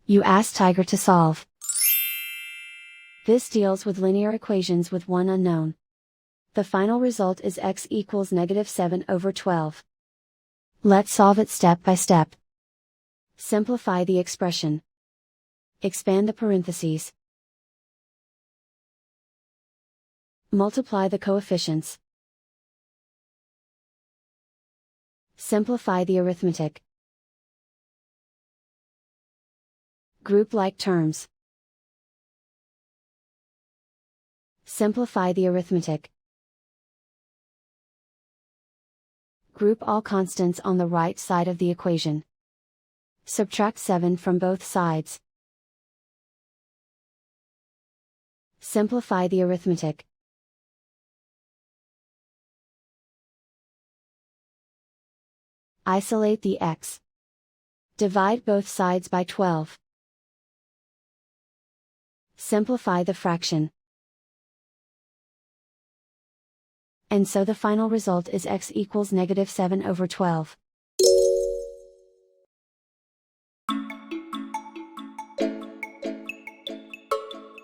You ask Tiger to solve. This deals with linear equations with one unknown. The final result is x equals -7/12. Let's solve it step by step. Simplify the expression. Expand the parentheses. Multiply the coefficients. Simplify the arithmetic. Group like terms. Simplify the arithmetic. Group all constants on the right side of the equation. Subtract 7 from both sides. Simplify the arithmetic. Isolate the x. Divide both sides by 12. Simplify the fraction. And so the final result is x equals -7/12.